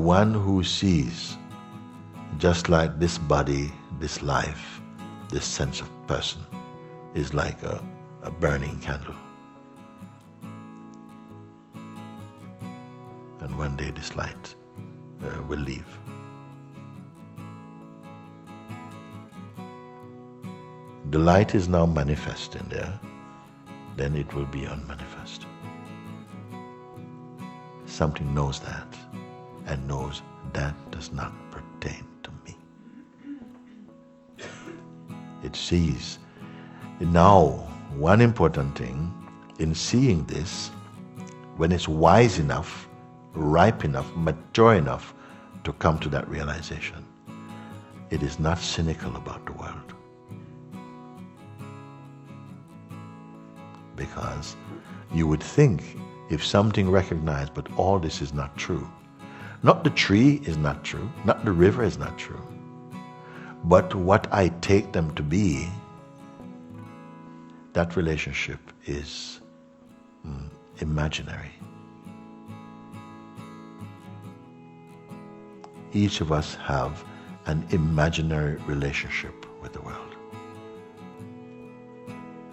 one who sees, just like this body, this life, this sense of person, is like a burning candle. And one day this light will leave. The light is now manifest in there, then it will be unmanifest. Something knows that and knows that does not pertain to me. It sees. Now, one important thing in seeing this, when it's wise enough, ripe enough, mature enough to come to that realization, it is not cynical about the world. Because you would think if something recognized, but all this is not true. Not the tree is not true, not the river is not true, but what I take them to be, that relationship is imaginary. Each of us have an imaginary relationship with the world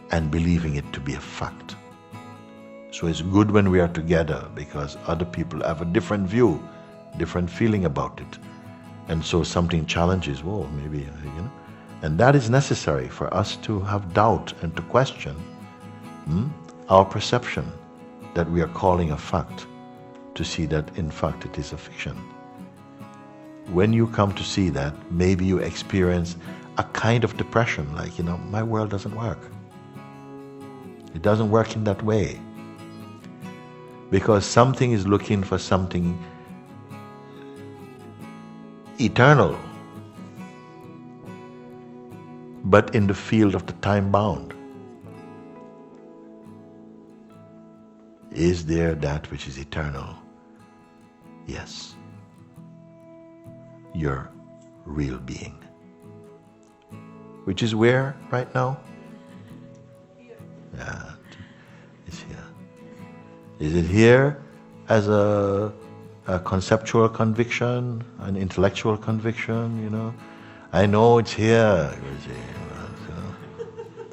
and believing it to be a fact. So it's good when we are together because other people have a different view, different feeling about it. And so something challenges, whoa, maybe, you know. And that is necessary for us to have doubt and to question our perception that we are calling a fact, to see that in fact it is a fiction. When you come to see that, maybe you experience a kind of depression, like, my world doesn't work. It doesn't work in that way. Because something is looking for something eternal, but in the field of the time bound. Is there that which is eternal? Yes. Your real being. Which is where right now? Yeah, it's here. Is it here as a conceptual conviction, an intellectual conviction, I know it's here.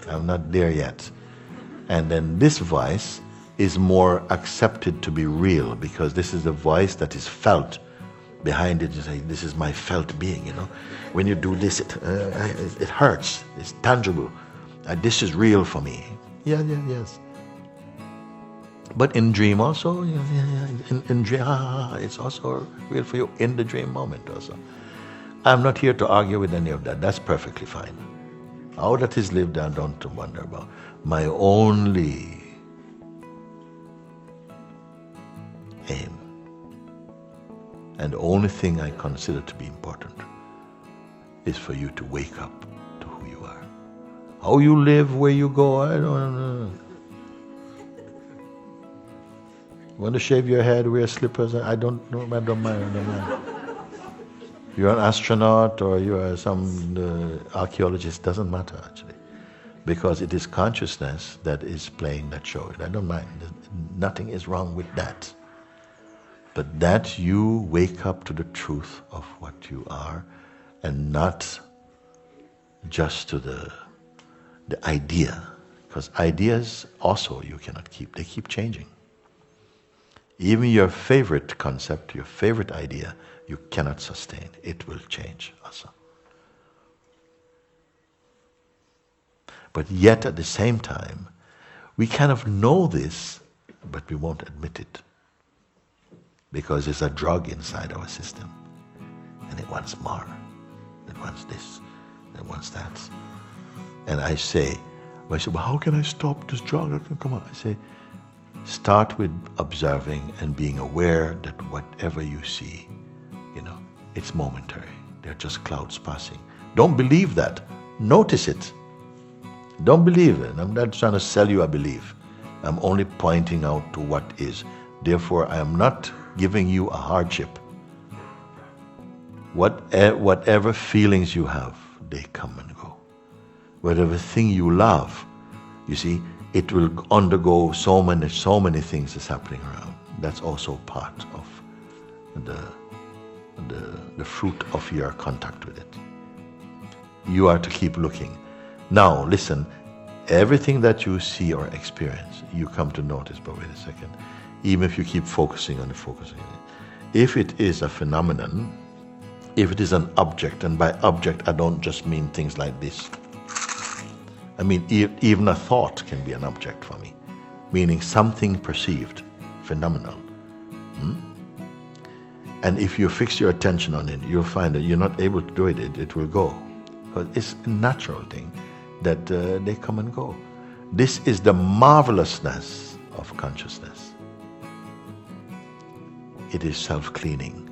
I'm not there yet. And then this voice is more accepted to be real because this is the voice that is felt. Behind it, you say, this is my felt being, When you do this, it hurts. It's tangible. This is real for me. Yes. But in dream also, in dream, it's also real for you in the dream moment also. I'm not here to argue with any of that. That's perfectly fine. How that is lived, I don't wonder about. My only aim and the only thing I consider to be important is for you to wake up to who you are. How you live, where you go, I don't know. Want to shave your head, wear slippers? I don't know. I don't mind. You're an astronaut or you are some archaeologist, doesn't matter actually. Because it is consciousness that is playing that show. I don't mind. Nothing is wrong with that. But that you wake up to the truth of what you are and not just to the idea. Because ideas also you cannot keep. They keep changing. Even your favorite concept, your favorite idea, you cannot sustain. It will change also. But yet at the same time, we kind of know this, but we won't admit it. Because it's a drug inside our system. And it wants more. It wants this. It wants that. And I say, well, how can I stop this drug? Come on. I say, start with observing and being aware that whatever you see, it's momentary. They're just clouds passing. Don't believe that. Notice it. Don't believe it. I'm not trying to sell you a belief. I'm only pointing out to what is. Therefore, I am not giving you a hardship. Whatever feelings you have, they come and go. Whatever thing you love, you see, it will undergo so many things that's happening around. That's also part of the fruit of your contact with it. You are to keep looking. Now, listen, everything that you see or experience, you come to notice, but wait a second, even if you keep focusing on it, if it is a phenomenon, if it is an object, and by object I don't just mean things like this. I mean, even a thought can be an object for me, meaning something perceived, phenomenal. And if you fix your attention on it, you'll find that you're not able to do it, it will go. Because it's a natural thing that they come and go. This is the marvelousness of consciousness. It is self-cleaning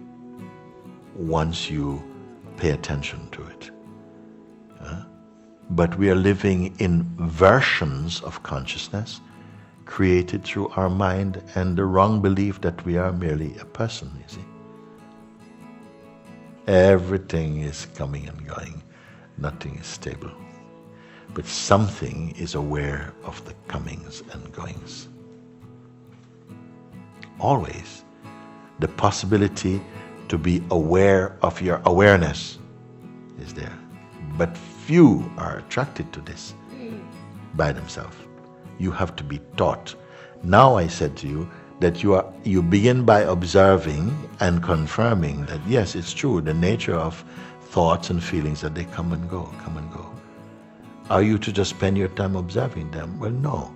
once you pay attention to it. But we are living in versions of consciousness created through our mind and the wrong belief that we are merely a person, you see. Everything is coming and going. Nothing is stable. But something is aware of the comings and goings. Always. The possibility to be aware of your awareness is there. But few are attracted to this by themselves. You have to be taught. Now I said to you that you begin by observing and confirming that yes, it's true, the nature of thoughts and feelings that they come and go, come and go. Are you to just spend your time observing them? Well, no.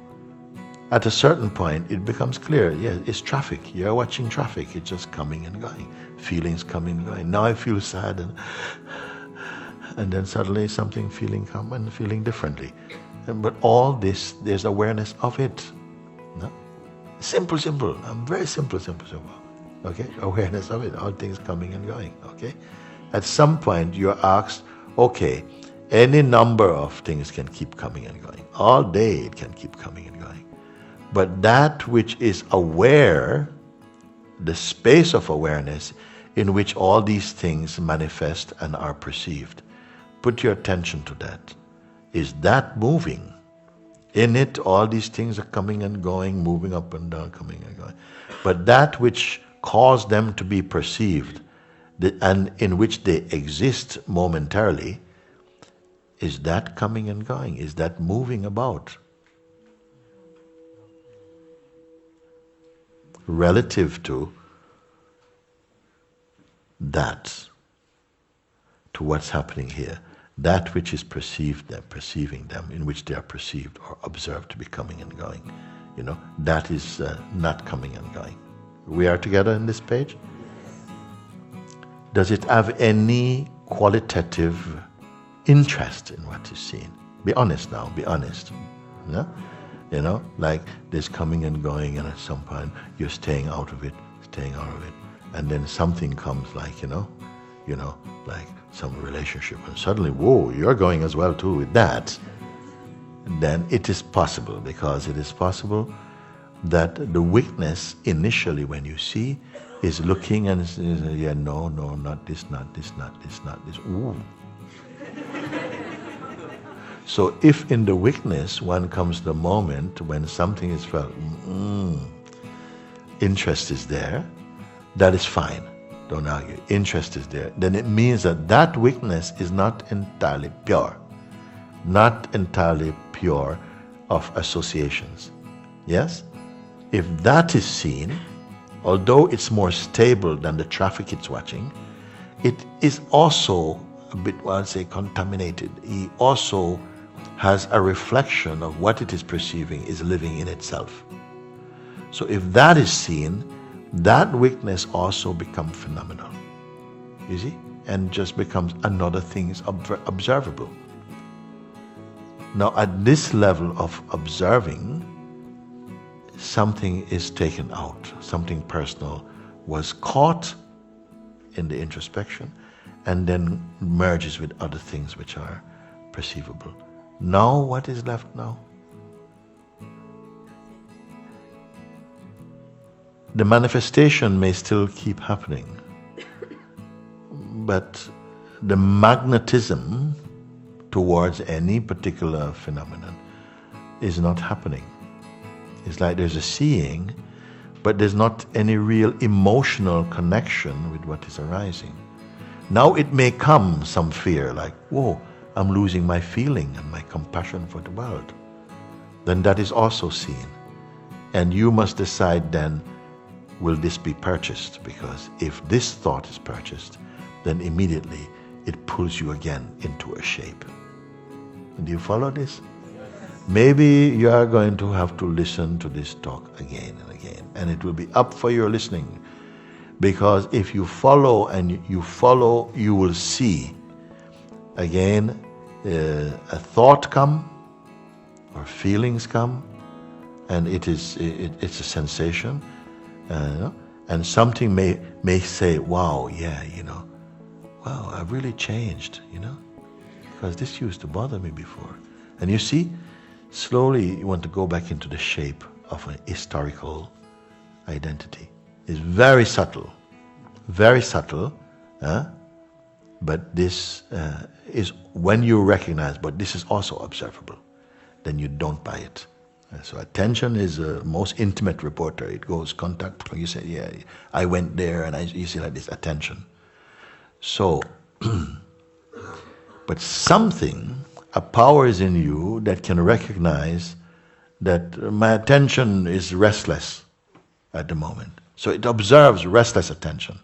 At a certain point, it becomes clear, yeah, it's traffic. You're watching traffic. It's just coming and going. Feelings coming and going. Now I feel sad, and then suddenly something come and feeling differently. But all this, there's awareness of it. No? Simple. Very simple. Okay? Awareness of it. All things coming and going. Okay? At some point, you're asked, okay, any number of things can keep coming and going. All day it can keep coming and going. But that which is aware, the space of awareness in which all these things manifest and are perceived, put your attention to that. Is that moving? In it, all these things are coming and going, moving up and down, coming and going. But that which caused them to be perceived, and in which they exist momentarily, is that coming and going? Is that moving about? Relative to that, to what's happening here, that which is perceiving them, in which they are perceived or observed to be coming and going, that is not coming and going. We are together in this page? Does it have any qualitative interest in what is seen? Be honest now, be honest. No? Like there's coming and going, and at some point you're staying out of it, and then something comes like, like some relationship, and suddenly, whoa, you're going as well too with that. Then it is possible, because it is possible that the weakness initially when you see is looking and says, yeah, no, not this, not this. Ooh. So if in the weakness one comes the moment when something is felt, interest is there, that is fine. Don't argue. Interest is there. Then it means that weakness is not entirely pure. Not entirely pure of associations. Yes? If that is seen, although it's more stable than the traffic it's watching, it is also a bit, I'll say, contaminated. It also has a reflection of what it is perceiving is living in itself. So if that is seen, that weakness also becomes phenomenal. You see? And just becomes another thing is observable. Now at this level of observing, something is taken out. Something personal was caught in the introspection and then merges with other things which are perceivable. Now what is left now? The manifestation may still keep happening, but the magnetism towards any particular phenomenon is not happening. It's like there's a seeing, but there's not any real emotional connection with what is arising. Now it may come some fear like, whoa, I'm losing my feeling and my compassion for the world. Then that is also seen. And you must decide then, will this be purchased? Because if this thought is purchased, then immediately it pulls you again into a shape. Do you follow this? Maybe you are going to have to listen to this talk again and again, and it will be up for your listening. Because if you follow and you follow, you will see again a thought come or feelings come, and it's a sensation, and something may say, wow, yeah, wow, I've really changed, because this used to bother me before. And you see, slowly you want to go back into the shape of an historical identity. It's very subtle, but this is when you recognize, but this is also observable, then you don't buy it. So attention is the most intimate reporter. It goes contact, you say, yeah, I went there, and you see like this attention. So, but something, a power is in you that can recognize that my attention is restless at the moment. So it observes restless attention.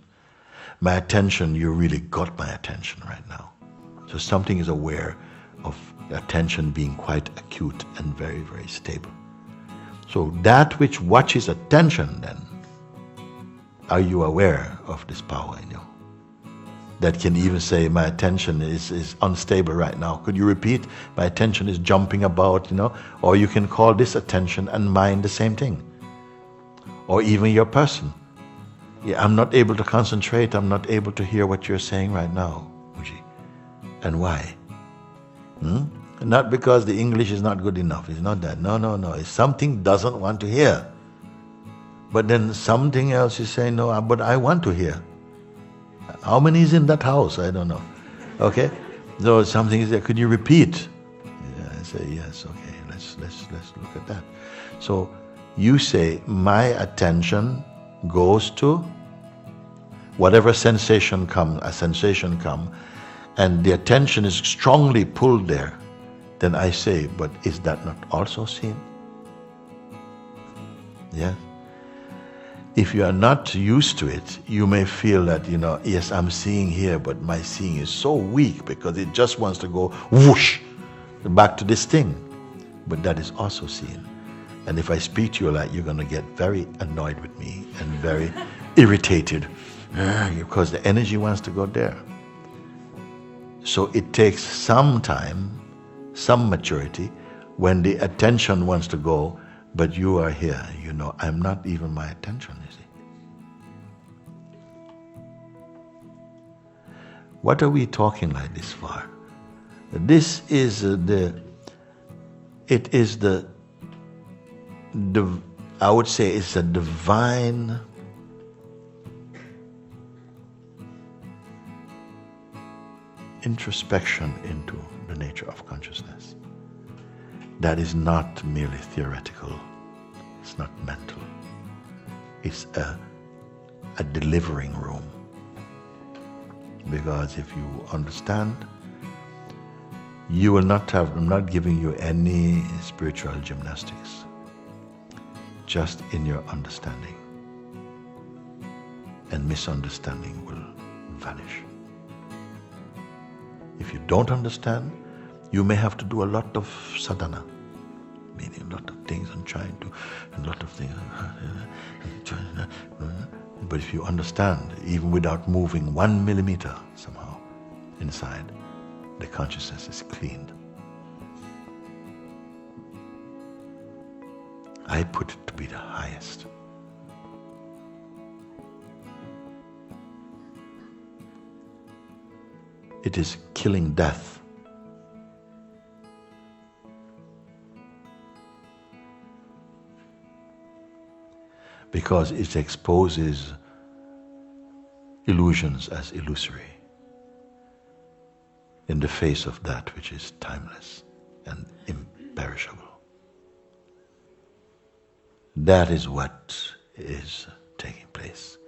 My attention, you really got my attention right now. So something is aware of attention being quite acute and very, very stable. So that which watches attention then, are you aware of this power in you? That can even say, my attention is unstable right now. Could you repeat? My attention is jumping about, Or you can call this attention and mind the same thing. Or even your person. Yeah, I'm not able to concentrate, I'm not able to hear what you're saying right now, Mooji. And why? Not because the English is not good enough, it's not that. No. It's something doesn't want to hear. But then something else is saying, no, but I want to hear. How many is in that house? I don't know. Okay? So something is there. Could you repeat? Yeah, I say, yes, okay, let's look at that. So you say, my attention goes to whatever sensation come, and the attention is strongly pulled there. Then I say, but is that not also seen? Yeah. If you are not used to it, you may feel that, yes, I'm seeing here, but my seeing is so weak because it just wants to go whoosh back to this thing. But that is also seen. And if I speak to you like, you're going to get very annoyed with me and very irritated because the energy wants to go there. So it takes some time, some maturity, when the attention wants to go, but you are here, I'm not even my attention, you see. What are we talking like this for? This is I would say it's a divine introspection into the nature of consciousness. That is not merely theoretical, it's not mental. It's a delivering room. Because if you understand, you will not have, I'm not giving you any spiritual gymnastics, just in your understanding. And misunderstanding will vanish. If you don't understand, you may have to do a lot of sadhana, meaning a lot of things and trying to, a lot of things. But if you understand, even without moving 1 millimeter somehow inside, the consciousness is cleaned. I put it to be the highest. It is killing death. Because it exposes illusions as illusory in the face of that which is timeless and imperishable. That is what is taking place.